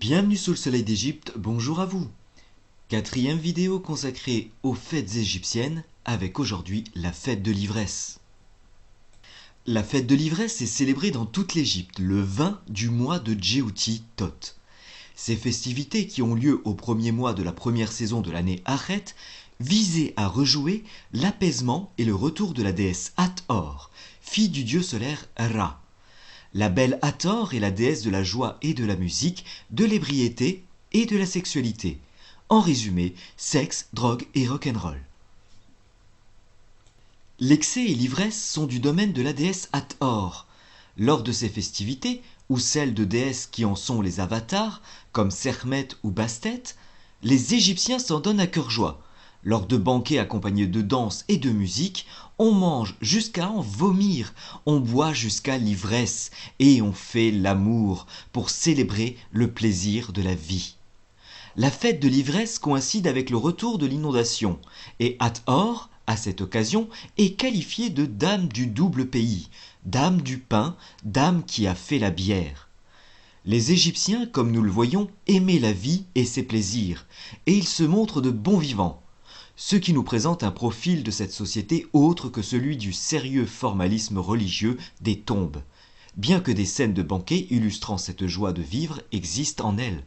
Bienvenue sous le soleil d'Égypte, bonjour à vous. Quatrième vidéo consacrée aux fêtes égyptiennes, avec aujourd'hui la fête de l'ivresse. La fête de l'ivresse est célébrée dans toute l'Égypte le 20 du mois de Djéouti Tot. Ces festivités qui ont lieu au premier mois de la première saison de l'année Achet visaient à rejouer l'apaisement et le retour de la déesse Hathor, fille du dieu solaire Ra. La belle Hathor est la déesse de la joie et de la musique, de l'ébriété et de la sexualité. En résumé, sexe, drogue et rock'n'roll. L'excès et l'ivresse sont du domaine de la déesse Hathor. Lors de ces festivités, ou celles de déesses qui en sont les avatars, comme Sekhmet ou Bastet, les Égyptiens s'en donnent à cœur joie. Lors de banquets accompagnés de danse et de musique, on mange jusqu'à en vomir, on boit jusqu'à l'ivresse et on fait l'amour pour célébrer le plaisir de la vie. La fête de l'ivresse coïncide avec le retour de l'inondation et Hathor, à cette occasion, est qualifiée de dame du double pays, dame du pain, dame qui a fait la bière. Les Égyptiens, comme nous le voyons, aimaient la vie et ses plaisirs, et ils se montrent de bons vivants. Ce qui nous présente un profil de cette société autre que celui du sérieux formalisme religieux des tombes, bien que des scènes de banquets illustrant cette joie de vivre existent en elle.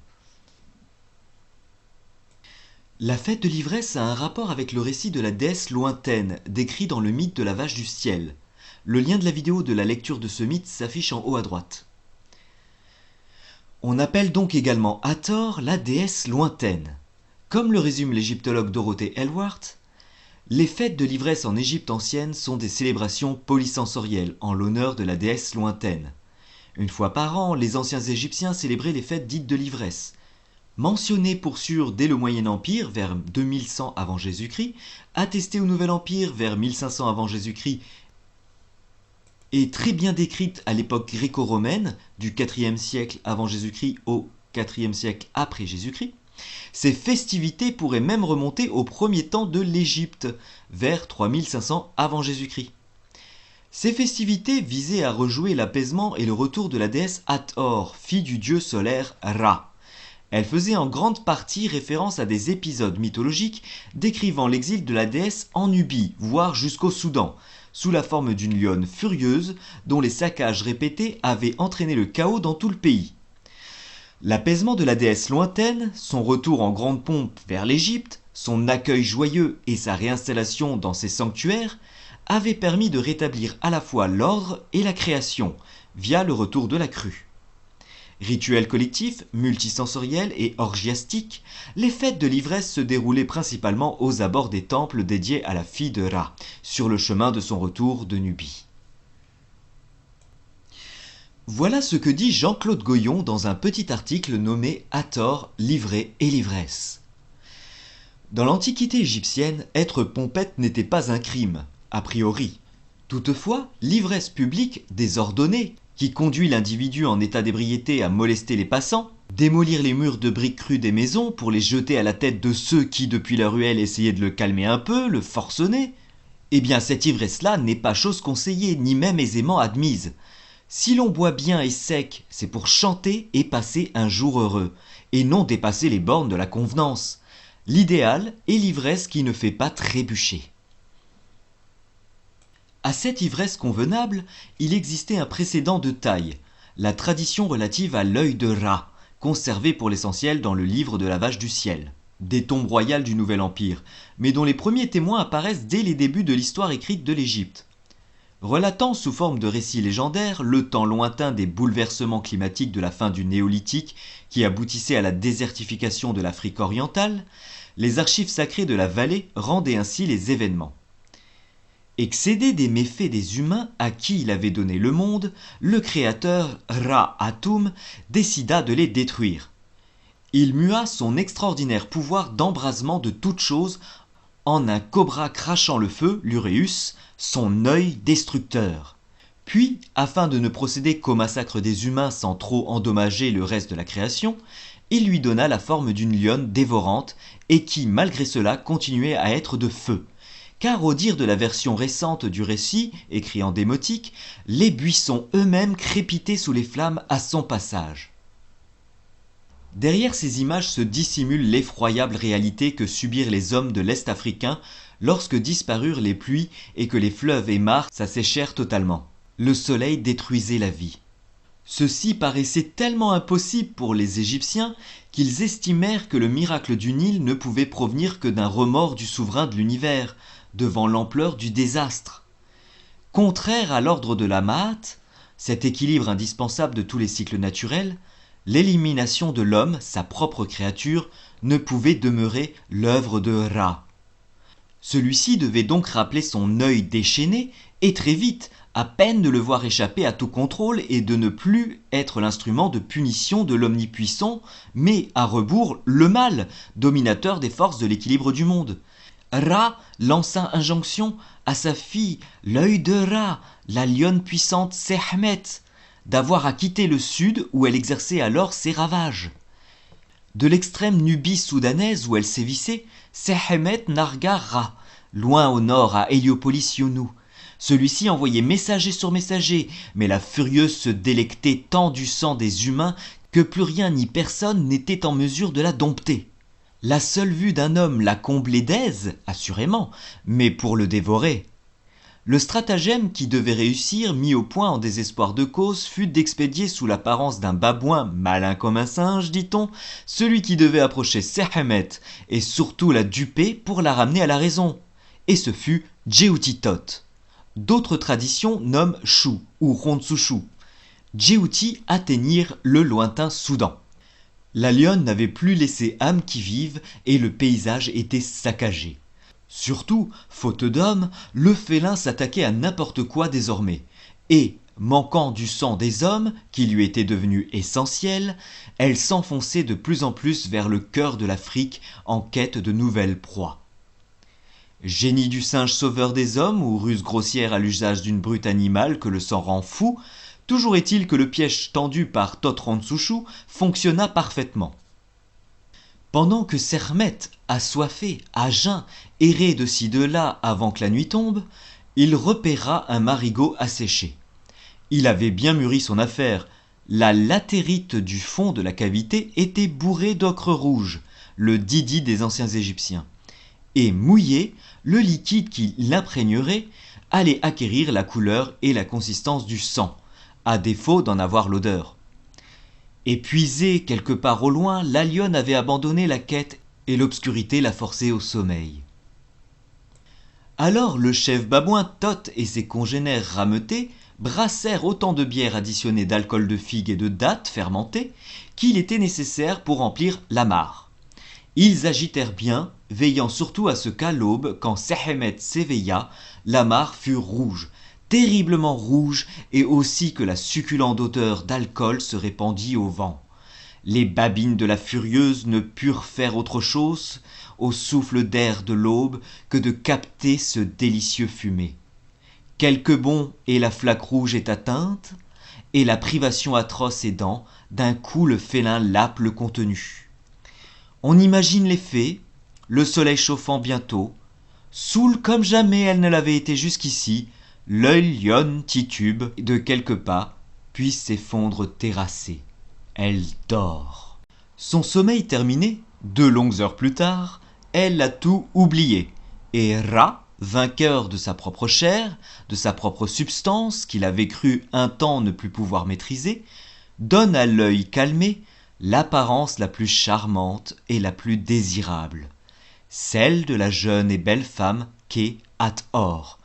La fête de l'ivresse a un rapport avec le récit de la déesse lointaine, décrit dans le mythe de la vache du ciel. Le lien de la vidéo de la lecture de ce mythe s'affiche en haut à droite. On appelle donc également Hathor la déesse lointaine. Comme le résume l'égyptologue Dorothée Elwart, les fêtes de l'ivresse en Égypte ancienne sont des célébrations polysensorielles en l'honneur de la déesse lointaine. Une fois par an, les anciens Égyptiens célébraient les fêtes dites de l'ivresse. Mentionnées pour sûr dès le Moyen Empire, vers 2100 avant Jésus-Christ, attestées au Nouvel Empire, vers 1500 avant Jésus-Christ, et très bien décrites à l'époque gréco-romaine, du IVe siècle avant Jésus-Christ au IVe siècle après Jésus-Christ, ces festivités pourraient même remonter au premier temps de l'Égypte, vers 3500 avant Jésus-Christ. Ces festivités visaient à rejouer l'apaisement et le retour de la déesse Hathor, fille du dieu solaire Ra. Elles faisaient en grande partie référence à des épisodes mythologiques décrivant l'exil de la déesse en Nubie, voire jusqu'au Soudan, sous la forme d'une lionne furieuse dont les saccages répétés avaient entraîné le chaos dans tout le pays. L'apaisement de la déesse lointaine, son retour en grande pompe vers l'Égypte, son accueil joyeux et sa réinstallation dans ses sanctuaires avaient permis de rétablir à la fois l'ordre et la création, via le retour de la crue. Rituels collectifs, multisensoriels et orgiastiques, les fêtes de l'ivresse se déroulaient principalement aux abords des temples dédiés à la fille de Ra, sur le chemin de son retour de Nubie. Voilà ce que dit Jean-Claude Goyon dans un petit article nommé Hathor, l'ivrée et l'ivresse. Dans l'Antiquité égyptienne, être pompette n'était pas un crime, a priori. Toutefois, l'ivresse publique, désordonnée, qui conduit l'individu en état d'ébriété à molester les passants, démolir les murs de briques crues des maisons pour les jeter à la tête de ceux qui, depuis la ruelle, essayaient de le calmer un peu, le forcener, eh bien cette ivresse-là n'est pas chose conseillée, ni même aisément admise. Si l'on boit bien et sec, c'est pour chanter et passer un jour heureux, et non dépasser les bornes de la convenance. L'idéal est l'ivresse qui ne fait pas trébucher. À cette ivresse convenable, il existait un précédent de taille, la tradition relative à l'œil de Ra, conservée pour l'essentiel dans le livre de la vache du ciel, des tombes royales du Nouvel Empire, mais dont les premiers témoins apparaissent dès les débuts de l'histoire écrite de l'Égypte. Relatant sous forme de récits légendaires le temps lointain des bouleversements climatiques de la fin du Néolithique qui aboutissaient à la désertification de l'Afrique orientale, les archives sacrées de la vallée rendaient ainsi les événements. Excédé des méfaits des humains à qui il avait donné le monde, le créateur Ra-Atum décida de les détruire. Il mua son extraordinaire pouvoir d'embrasement de toutes choses en un cobra crachant le feu, l'Uréus, son œil destructeur. Puis, afin de ne procéder qu'au massacre des humains sans trop endommager le reste de la création, il lui donna la forme d'une lionne dévorante et qui, malgré cela, continuait à être de feu. Car au dire de la version récente du récit, écrit en démotique, les buissons eux-mêmes crépitaient sous les flammes à son passage. Derrière ces images se dissimule l'effroyable réalité que subirent les hommes de l'Est africain lorsque disparurent les pluies et que les fleuves et mares s'asséchèrent totalement. Le soleil détruisait la vie. Ceci paraissait tellement impossible pour les Égyptiens qu'ils estimèrent que le miracle du Nil ne pouvait provenir que d'un remords du souverain de l'univers, devant l'ampleur du désastre. Contraire à l'ordre de la Maat, cet équilibre indispensable de tous les cycles naturels, l'élimination de l'homme, sa propre créature, ne pouvait demeurer l'œuvre de Ra. Celui-ci devait donc rappeler son œil déchaîné, et très vite, à peine de le voir échapper à tout contrôle et de ne plus être l'instrument de punition de l'omnipuissant, mais à rebours le mal, dominateur des forces de l'équilibre du monde. Ra lança injonction à sa fille, l'œil de Ra, la lionne puissante Sekhmet, d'avoir à quitter le sud où elle exerçait alors ses ravages. De l'extrême Nubie soudanaise où elle sévissait, Sekhmet nargua Ra, loin au nord à Héliopolis-Yonou. Celui-ci envoyait messager sur messager, mais la furieuse se délectait tant du sang des humains que plus rien ni personne n'était en mesure de la dompter. La seule vue d'un homme la comblait d'aise, assurément, mais pour le dévorer. Le stratagème qui devait réussir, mis au point en désespoir de cause, fut d'expédier sous l'apparence d'un babouin, malin comme un singe, dit-on, celui qui devait approcher Sekhmet et surtout la duper pour la ramener à la raison. Et ce fut Djeoutitot. D'autres traditions nomment Chou ou Rondsuchou. Djéouti atteignirent le lointain Soudan. La lionne n'avait plus laissé âme qui vive et le paysage était saccagé. Surtout, faute d'hommes, le félin s'attaquait à n'importe quoi désormais. Et, manquant du sang des hommes, qui lui était devenu essentiel, elle s'enfonçait de plus en plus vers le cœur de l'Afrique en quête de nouvelles proies. Génie du singe sauveur des hommes ou ruse grossière à l'usage d'une brute animale que le sang rend fou, toujours est-il que le piège tendu par Totronsuchou fonctionna parfaitement. Pendant que Sekhmet, assoiffé, à jeun, errait de ci de là avant que la nuit tombe, il repéra un marigot asséché. Il avait bien mûri son affaire. La latérite du fond de la cavité était bourrée d'ocre rouge, le didi des anciens Égyptiens. Et mouillé, le liquide qui l'imprégnerait allait acquérir la couleur et la consistance du sang, à défaut d'en avoir l'odeur. Épuisée quelque part au loin, la lionne avait abandonné la quête et l'obscurité la forçait au sommeil. Alors le chef babouin Tot et ses congénères rameutés brassèrent autant de bière additionnée d'alcool de figue et de dattes fermentées qu'il était nécessaire pour remplir la mare. Ils agitèrent bien, veillant surtout à ce qu'à l'aube, quand Sekhmet s'éveilla, la mare fut rouge, terriblement rouge, et aussi que la succulente odeur d'alcool se répandit au vent. Les babines de la furieuse ne purent faire autre chose, au souffle d'air de l'aube, que de capter ce délicieux fumet. Quelque bon et la flaque rouge est atteinte, et la privation atroce aidant, d'un coup le félin lappe le contenu. On imagine l'effet, le soleil chauffant bientôt, saoule comme jamais elle ne l'avait été jusqu'ici, l'œil lionne titube de quelques pas, puis s'effondre terrassée. Elle dort. Son sommeil terminé, 2 longues heures plus tard, elle a tout oublié, et Ra, vainqueur de sa propre chair, de sa propre substance qu'il avait cru un temps ne plus pouvoir maîtriser, donne à l'œil calmé l'apparence la plus charmante et la plus désirable, celle de la jeune et belle femme qu'est Hathor,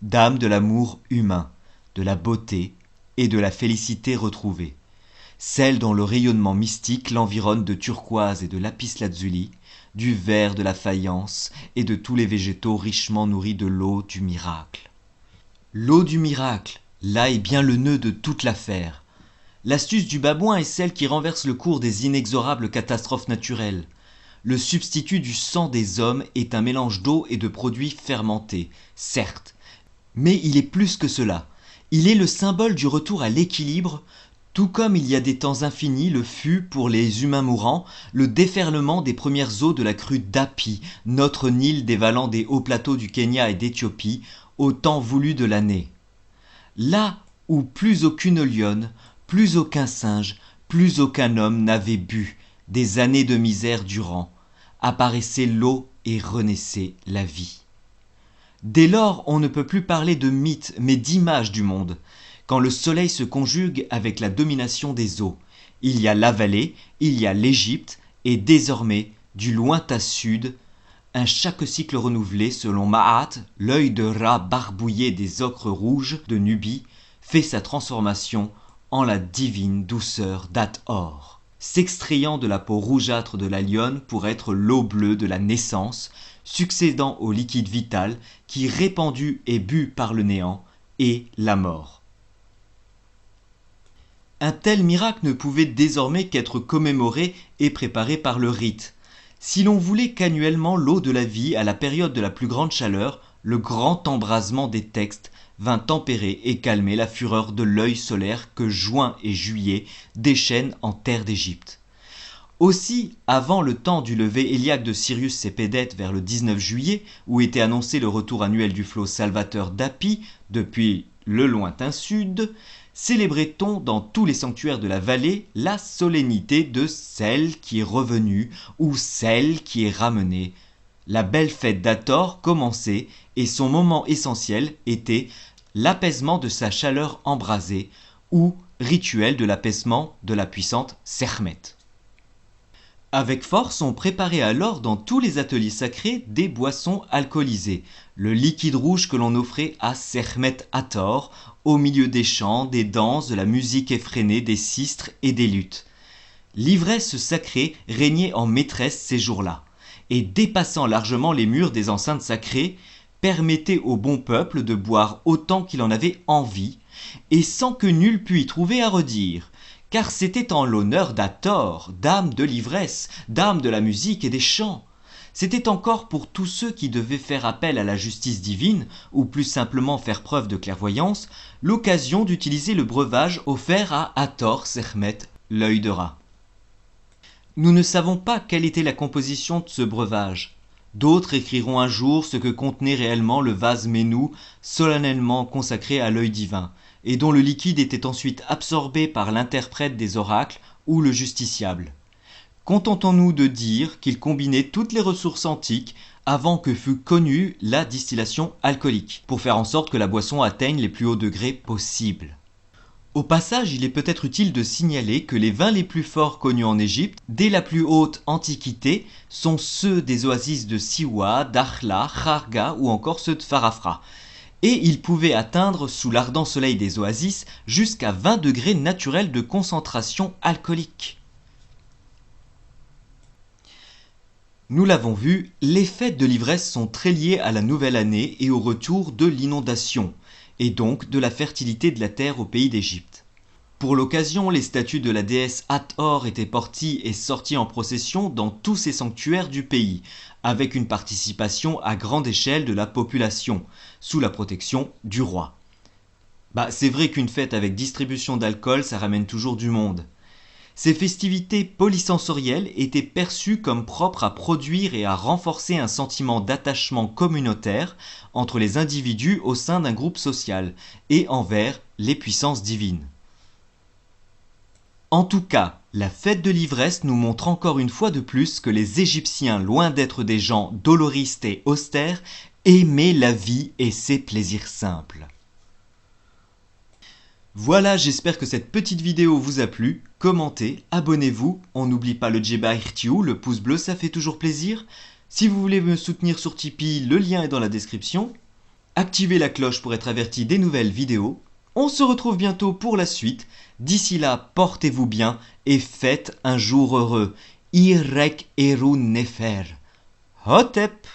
dame de l'amour humain, de la beauté et de la félicité retrouvée, celle dont le rayonnement mystique l'environne de turquoise et de lapis-lazuli, du vert de la faïence et de tous les végétaux richement nourris de l'eau du miracle. L'eau du miracle, là est bien le nœud de toute l'affaire. L'astuce du babouin est celle qui renverse le cours des inexorables catastrophes naturelles. Le substitut du sang des hommes est un mélange d'eau et de produits fermentés, certes, mais il est plus que cela. Il est le symbole du retour à l'équilibre, tout comme il y a des temps infinis le fut pour les humains mourants le déferlement des premières eaux de la crue d'Api, notre Nil dévalant des hauts plateaux du Kenya et d'Éthiopie, au temps voulu de l'année. Là où plus aucune lionne, plus aucun singe, plus aucun homme n'avait bu, des années de misère durant, apparaissait l'eau et renaissait la vie. Dès lors, on ne peut plus parler de mythe, mais d'image du monde, quand le soleil se conjugue avec la domination des eaux. Il y a la vallée, il y a l'Égypte, et désormais, du lointain sud, un chaque cycle renouvelé selon Maat, l'œil de rat barbouillé des ocres rouges de Nubie, fait sa transformation en la divine douceur d'Hathor, s'extrayant de la peau rougeâtre de la lionne pour être l'eau bleue de la naissance, succédant au liquide vital qui, répandu et bu par le néant, est la mort. Un tel miracle ne pouvait désormais qu'être commémoré et préparé par le rite. Si l'on voulait qu'annuellement l'eau de la vie, à la période de la plus grande chaleur, le grand embrasement des textes vint tempérer et calmer la fureur de l'œil solaire que juin et juillet déchaînent en terre d'Égypte. Aussi, avant le temps du lever héliaque de Sirius Sépédète vers le 19 juillet, où était annoncé le retour annuel du flot salvateur d'Hapi depuis le lointain sud, célébrait-on dans tous les sanctuaires de la vallée la solennité de celle qui est revenue ou celle qui est ramenée. La belle fête d'Hathor commençait et son moment essentiel était l'apaisement de sa chaleur embrasée ou rituel de l'apaisement de la puissante Sekhmet. Avec force, on préparait alors dans tous les ateliers sacrés des boissons alcoolisées, le liquide rouge que l'on offrait à Sekhmet Hathor, au milieu des chants, des danses, de la musique effrénée, des sistres et des luttes. L'ivresse sacrée régnait en maîtresse ces jours-là, et dépassant largement les murs des enceintes sacrées, permettait au bon peuple de boire autant qu'il en avait envie, et sans que nul pût y trouver à redire, car c'était en l'honneur d'Hathor, dame de l'ivresse, dame de la musique et des chants. C'était encore pour tous ceux qui devaient faire appel à la justice divine, ou plus simplement faire preuve de clairvoyance, l'occasion d'utiliser le breuvage offert à Hathor Sekhmet, l'œil de rat. Nous ne savons pas quelle était la composition de ce breuvage. D'autres écriront un jour ce que contenait réellement le vase Ménou, solennellement consacré à l'œil divin, et dont le liquide était ensuite absorbé par l'interprète des oracles ou le justiciable. Contentons-nous de dire qu'il combinait toutes les ressources antiques avant que fût connue la distillation alcoolique, pour faire en sorte que la boisson atteigne les plus hauts degrés possibles. Au passage, il est peut-être utile de signaler que les vins les plus forts connus en Égypte, dès la plus haute antiquité, sont ceux des oasis de Siwa, d'Akhla, Kharga ou encore ceux de Farafra. Et ils pouvaient atteindre, sous l'ardent soleil des oasis, jusqu'à 20 degrés naturels de concentration alcoolique. Nous l'avons vu, les fêtes de l'ivresse sont très liées à la nouvelle année et au retour de l'inondation, et donc de la fertilité de la terre au pays d'Égypte. Pour l'occasion, les statues de la déesse Hathor étaient portées et sorties en procession dans tous ces sanctuaires du pays, avec une participation à grande échelle de la population, sous la protection du roi. C'est vrai qu'une fête avec distribution d'alcool, ça ramène toujours du monde. Ces festivités polysensorielles étaient perçues comme propres à produire et à renforcer un sentiment d'attachement communautaire entre les individus au sein d'un groupe social et envers les puissances divines. En tout cas, la fête de l'ivresse nous montre encore une fois de plus que les Égyptiens, loin d'être des gens doloristes et austères, aimaient la vie et ses plaisirs simples. Voilà, j'espère que cette petite vidéo vous a plu. Commentez, abonnez-vous, on n'oublie pas le Djeba Irtiou, le pouce bleu ça fait toujours plaisir. Si vous voulez me soutenir sur Tipeee, le lien est dans la description. Activez la cloche pour être averti des nouvelles vidéos. On se retrouve bientôt pour la suite. D'ici là, portez-vous bien et faites un jour heureux. Irek Eru Nefer. Hotep!